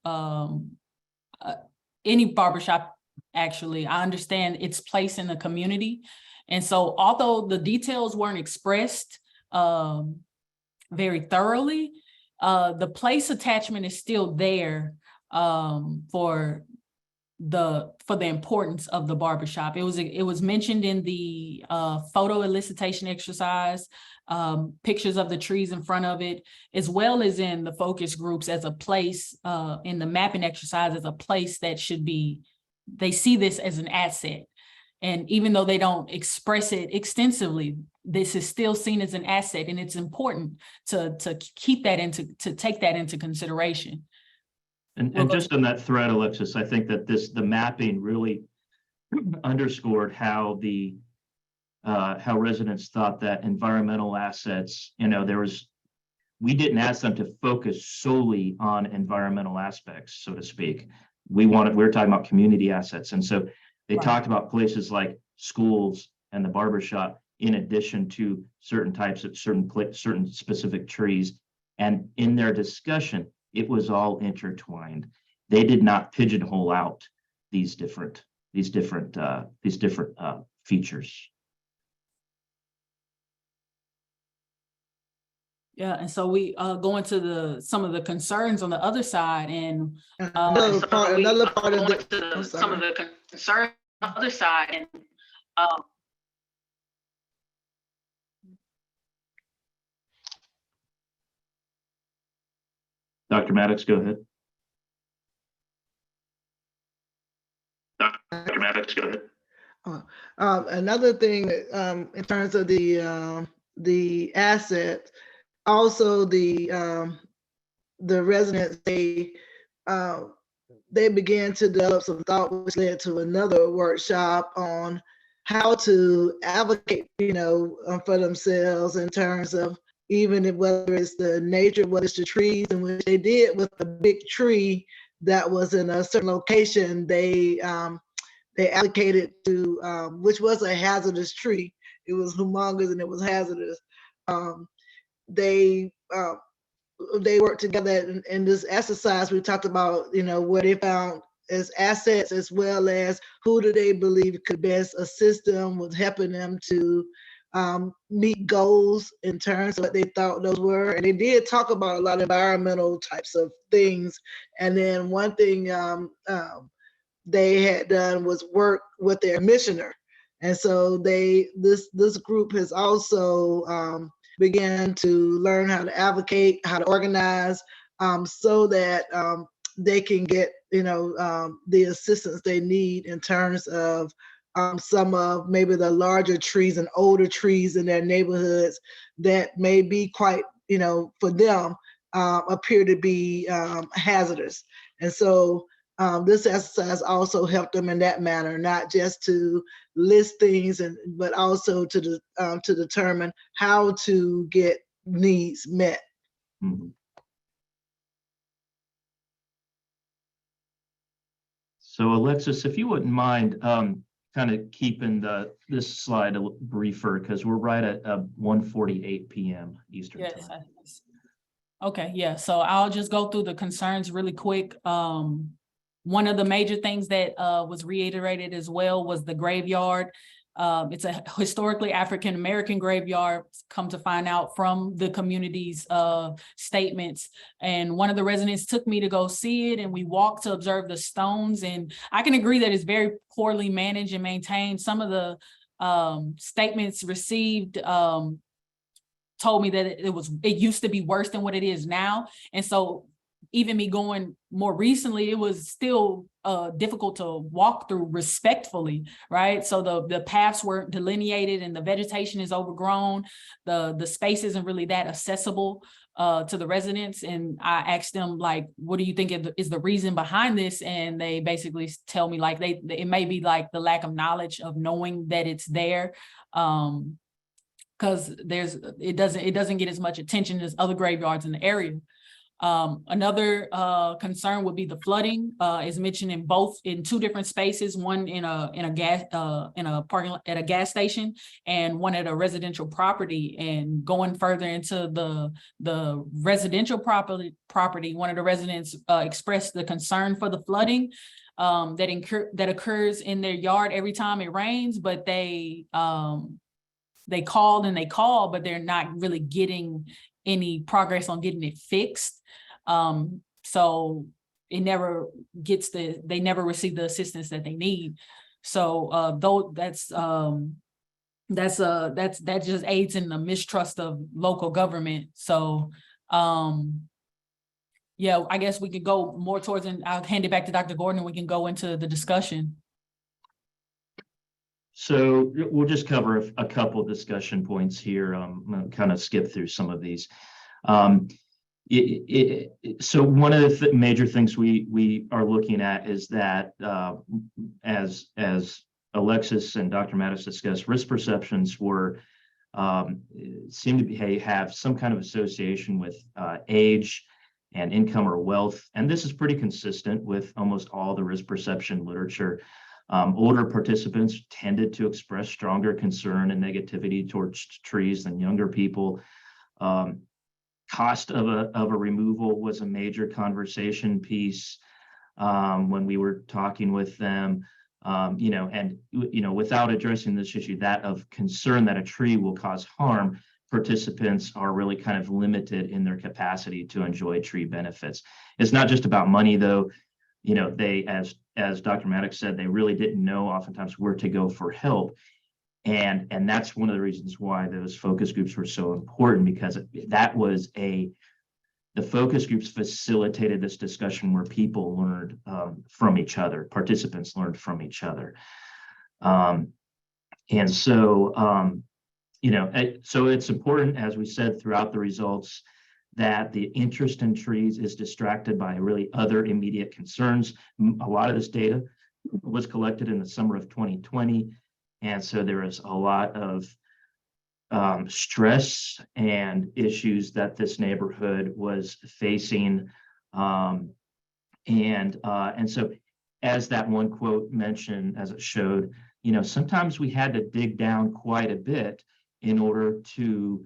any barbershop, actually, I understand its place in the community. And so although the details weren't expressed very thoroughly, the place attachment is still there for the importance of the barbershop. It was mentioned in the photo elicitation exercise, pictures of the trees in front of it, as well as in the focus groups as a place, in the mapping exercise as a place that should be, they see this as an asset. And even though they don't express it extensively, this is still seen as an asset, and it's important to keep that to take that into consideration. And just on that thread, Alexis, I think that the mapping really underscored how how residents thought that environmental assets, we didn't ask them to focus solely on environmental aspects, so to speak. We were talking about community assets. And so they talked about places like schools and the barbershop, in addition to certain types of certain specific trees. And in their discussion, it was all intertwined. They did not pigeonhole out these different features. Yeah, and so we go into some of the concerns on the other side, and another part of some of the concerns on the other side, and Dr. Maddox, go ahead. Dr. Maddox, go ahead. Another thing, in terms of the assets, also the residents, they began to develop some thought, which led to another workshop on how to advocate, for themselves in terms of whether it's the nature, whether it's the trees, and which they did with a big tree that was in a certain location. They allocated to, which was a hazardous tree. It was humongous and it was hazardous. They worked together in this exercise. We talked about, what they found as assets, as well as who do they believe could best assist them with helping them to meet goals in terms of what they thought those were. And they did talk about a lot of environmental types of things. And then one thing they had done was work with their commissioner. And so this group has also began to learn how to advocate, how to organize, so that they can get, the assistance they need in terms of some of maybe the larger trees and older trees in their neighborhoods that may be quite, for them, appear to be hazardous. And so this exercise also helped them in that manner, not just to list things, but also to determine how to get needs met. Mm-hmm. So Alexis, if you wouldn't mind kind of keeping this slide a little briefer, because we're right at 1:48 p.m. Eastern time. Okay, yeah. So I'll just go through the concerns really quick. One of the major things that was reiterated as well was the graveyard. It's a historically African-American graveyard, come to find out from the community's statements. And one of the residents took me to go see it, and we walked to observe the stones. And I can agree that it's very poorly managed and maintained. Some of the statements received told me that it used to be worse than what it is now. And so even me going more recently, it was still difficult to walk through respectfully, right? So the paths weren't delineated and the vegetation is overgrown. The space isn't really that accessible to the residents. And I asked them, like, what do you think is the reason behind this? And they basically tell me, like, it may be like the lack of knowledge of knowing that it's there. Because it doesn't get as much attention as other graveyards in the area. Another concern would be the flooding, is mentioned in two different spaces, one in a parking lot at a gas station and one at a residential property. And going further into the residential property, one of the residents expressed the concern for the flooding that occurs in their yard every time it rains, but they call, but they're not really getting any progress on getting it fixed. So it never they never receive the assistance that they need. So though that just aids in the mistrust of local government. So yeah, I guess we could go more towards, and I'll hand it back to Dr. Gordon and we can go into the discussion. So we'll just cover a couple discussion points here. I'm going to kind of skip through some of these. So one of the major things we are looking at is that as Alexis and Dr. Mattis discussed, risk perceptions seem to have some kind of association with age and income or wealth. And this is pretty consistent with almost all the risk perception literature. Older participants tended to express stronger concern and negativity towards trees than younger people. Cost of a removal was a major conversation piece when we were talking with them. Without addressing this issue, that of concern that a tree will cause harm, participants are really kind of limited in their capacity to enjoy tree benefits. It's not just about money, though. They, as Dr. Maddox said, they really didn't know oftentimes where to go for help. And that's one of the reasons why those focus groups were so important, because the focus groups facilitated this discussion where people learned from each other, participants learned from each other. So it's important, as we said throughout the results, that the interest in trees is distracted by really other immediate concerns. A lot of this data was collected in the summer of 2020. And so there was a lot of stress and issues that this neighborhood was facing. And so as that one quote mentioned, as it showed, sometimes we had to dig down quite a bit in order to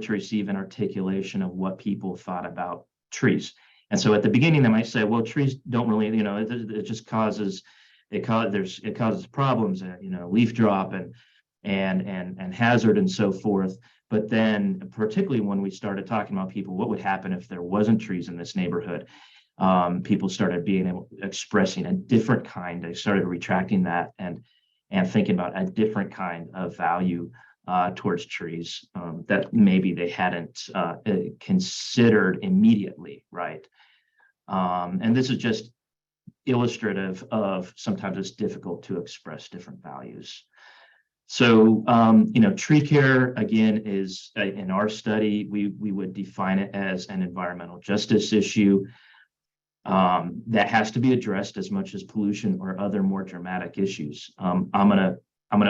receive an articulation of what people thought about trees. And so at the beginning, they might say, well, trees don't really, it just causes problems, leaf drop and hazard and so forth. But then, particularly when we started talking about people, what would happen if there wasn't trees in this neighborhood? People started expressing a different kind. They started retracting that and thinking about a different kind of value towards trees that maybe they hadn't considered immediately, right? And this is just illustrative of sometimes it's difficult to express different values. So, tree care, again, is in our study, we would define it as an environmental justice issue that has to be addressed as much as pollution or other more dramatic issues. I'm gonna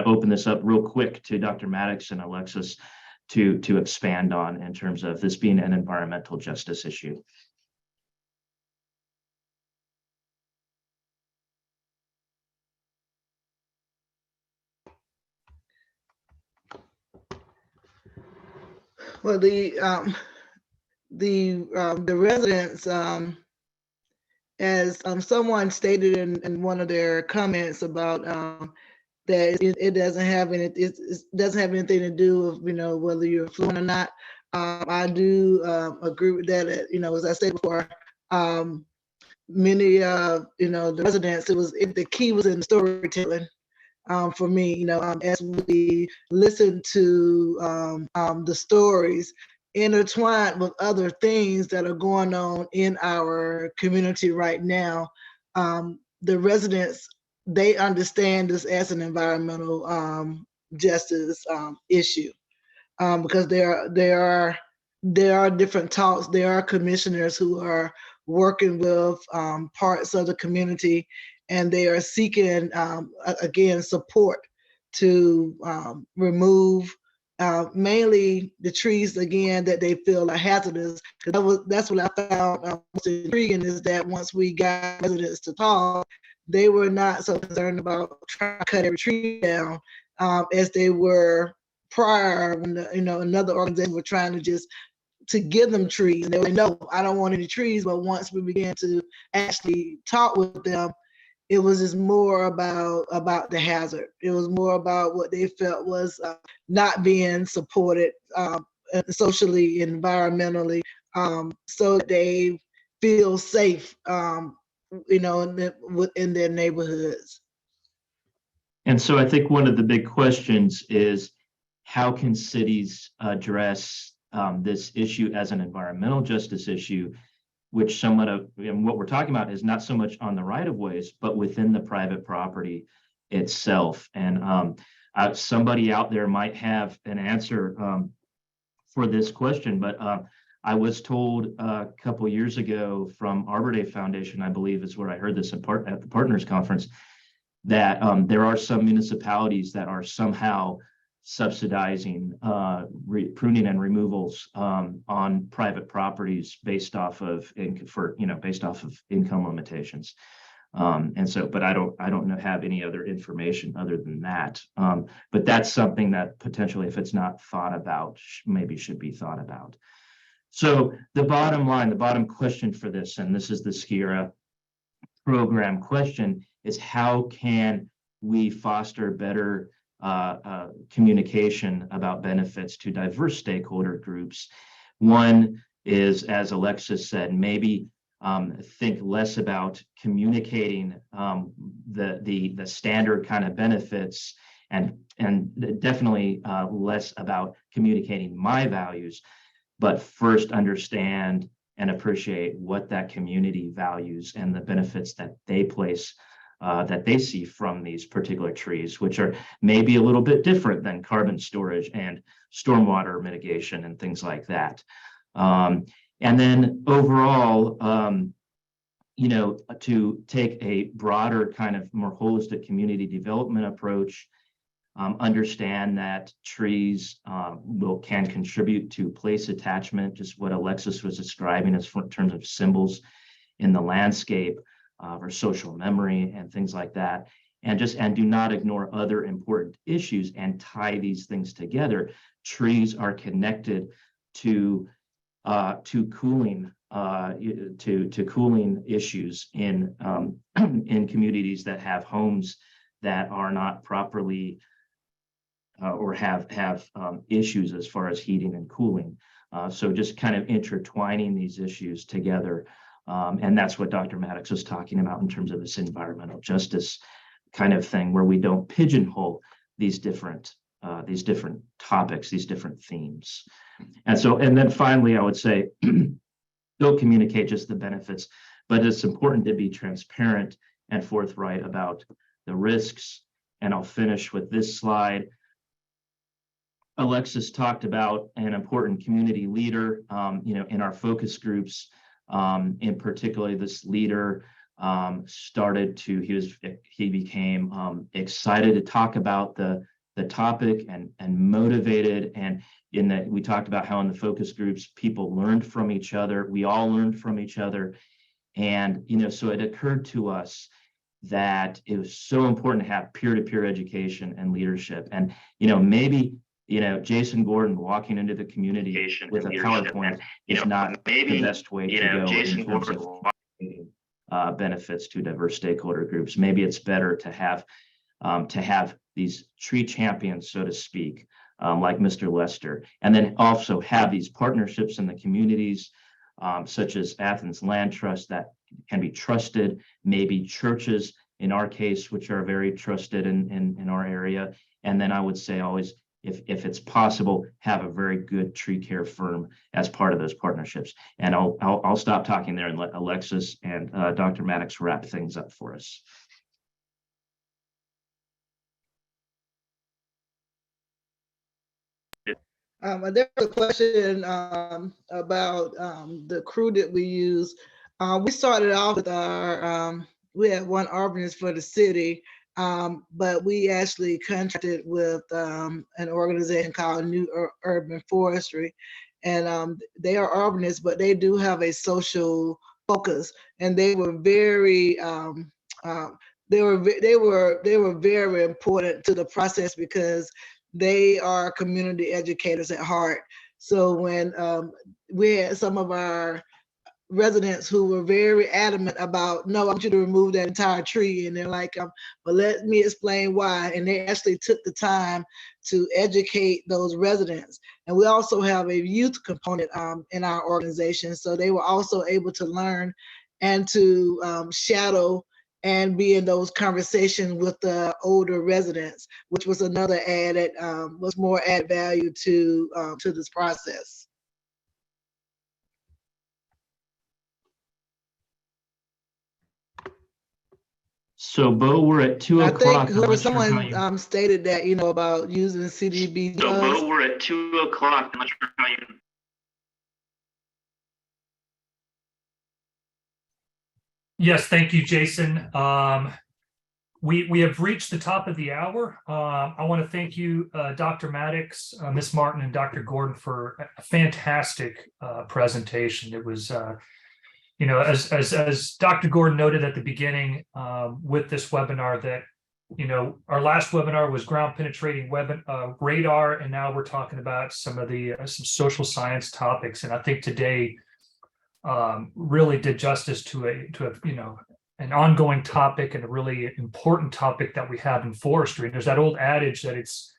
open this up real quick to Dr. Maddox and Alexis to expand on in terms of this being an environmental justice issue. Well, the residents, as someone stated in one of their comments about that it doesn't have anything to do with whether you're affluent or not. I do agree with that. As I said before, many the residents, the key was in the storytelling. For me, as we listen to the stories, intertwined with other things that are going on in our community right now. The residents, they understand this as an environmental justice issue, because there are different talks. There are commissioners who are working with parts of the community, and they are seeking again support to remove mainly the trees again that they feel are hazardous. That's what I found most intriguing, is that once we got residents to talk, they were not so concerned about trying to cut every tree down as they were prior, when another organization were trying to give them trees, and they were like, no, I don't want any trees. But once we began to actually talk with them, it was just more about the hazard. It was more about what they felt was not being supported socially, environmentally, so they feel safe, in their neighborhoods. And so I think one of the big questions is, how can cities address this issue as an environmental justice issue, which somewhat of, and what we're talking about is not so much on the right of ways, but within the private property itself. And somebody out there might have an answer for this question, but I was told a couple years ago from Arbor Day Foundation, I believe is where I heard this at the Partners Conference, that there are some municipalities that are somehow subsidizing pruning and removals on private properties based off of income limitations. And so, but I don't have any other information other than that. But that's something that potentially, if it's not thought about, maybe should be thought about. So the bottom line, the bottom question for this, and this is the Skiera program question, is how can we foster better communication about benefits to diverse stakeholder groups? One is, as Alexis said, maybe think less about communicating the standard kind of benefits, and definitely less about communicating my values, but first understand and appreciate what that community values and the benefits that they place, that they see from these particular trees, which are maybe a little bit different than carbon storage and stormwater mitigation and things like that. And then overall, to take a broader kind of more holistic community development approach, understand that trees can contribute to place attachment, just what Alexis was describing as in terms of symbols in the landscape, or social memory and things like that, and do not ignore other important issues and tie these things together. Trees are connected to cooling cooling issues in communities that have homes that are not properly or have issues as far as heating and cooling. So just kind of intertwining these issues together. And that's what Dr. Maddox was talking about in terms of this environmental justice kind of thing, where we don't pigeonhole these different topics, these different themes. And then finally, I would say, don't communicate just the benefits, but it's important to be transparent and forthright about the risks. And I'll finish with this slide. Alexis talked about an important community leader, in our focus groups. In particular, this leader he became excited to talk about the topic and motivated. And in that, we talked about how in the focus groups, people learned from each other. We all learned from each other. And, so it occurred to us that it was so important to have peer-to-peer education and leadership. And, maybe, Jason Gordon walking into the community with a PowerPoint is not the best way to go in terms of benefits to diverse stakeholder groups. Maybe it's better to have these tree champions, so to speak, like Mr. Lester, and then also have these partnerships in the communities, such as Athens Land Trust, that can be trusted, maybe churches in our case, which are very trusted in our area. And then I would say always if it's possible, have a very good tree care firm as part of those partnerships. And I'll stop talking there and let Alexis and Dr. Maddox wrap things up for us. There's a question about the crew that we use. We started off with our, we had one arborist for the city, but we actually contracted with an organization called New Urban Forestry. And they are arborists, but they do have a social focus. And they were very, they were very important to the process because they are community educators at heart. So when we had some of our residents who were very adamant about, no, I want you to remove that entire tree. And they're like, but let me explain why. And they actually took the time to educate those residents. And we also have a youth component in our organization. So they were also able to learn and to shadow and be in those conversations with the older residents, which was another added, was more add value to this process. So Bo, we're at 2 o'clock. I think someone stated that, you know, about using CDB. So Bo, we're at 2 o'clock. I'm not sure how you. Yes, thank you, Jason. We have reached the top of the hour. I want to thank you, Dr. Maddox, Ms. Martin, and Dr. Gordon for a fantastic presentation. It was, you know, as Dr. Gordon noted at the beginning with this webinar that, you know, our last webinar was ground penetrating radar, and now we're talking about some of the some social science topics. And I think today really did justice to a you know, an ongoing topic and a really important topic that we have in forestry. And there's that old adage that it's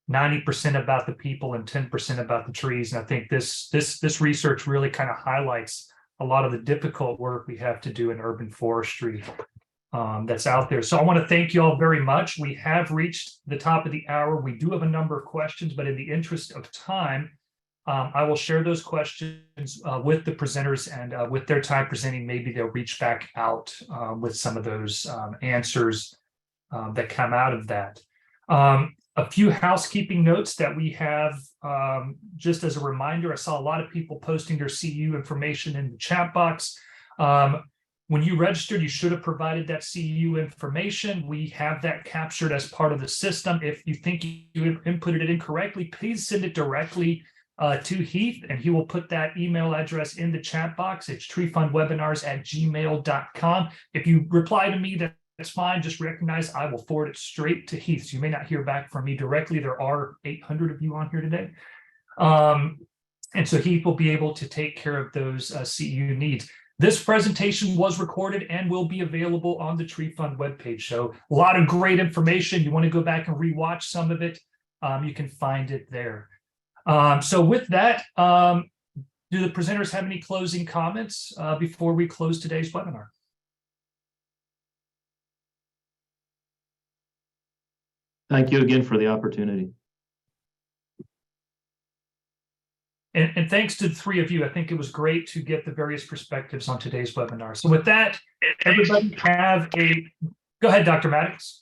90% about the people and 10% about the trees. And I think this research really kind of highlights a lot of the difficult work we have to do in urban forestry that's out there. So I want to thank you all very much. We have reached the top of the hour. We do have a number of questions, but in the interest of time, I will share those questions with the presenters, and with their time presenting, maybe they'll reach back out with some of those answers that come out of that. A few housekeeping notes that we have, just as a reminder. I saw a lot of people posting their CEU information in the chat box. When you registered, you should have provided that CEU information. We have that captured as part of the system. If you think you inputted it incorrectly, please send it directly to Heath, and he will put that email address in the chat box. It's treefundwebinars@gmail.com. If you reply to me, that's fine. Just recognize I will forward it straight to Heath. So you may not hear back from me directly. There are 800 of you on here today. And so Heath will be able to take care of those CEU needs. This presentation was recorded and will be available on the Tree Fund webpage. So a lot of great information. You want to go back and rewatch some of it, you can find it there. So with that, do the presenters have any closing comments before we close today's webinar? Thank you again for the opportunity. And thanks to the three of you. I think it was great to get the various perspectives on today's webinar. So with that, everybody have a, go ahead, Dr. Maddox.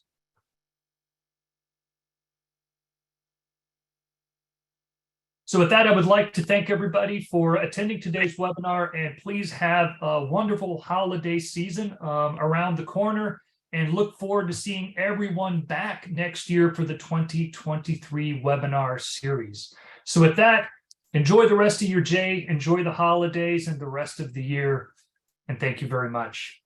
So with that, I would like to thank everybody for attending today's webinar, and please have a wonderful holiday season around the corner, and look forward to seeing everyone back next year for the 2023 webinar series. So with that, enjoy the rest of your day, enjoy the holidays and the rest of the year, and thank you very much.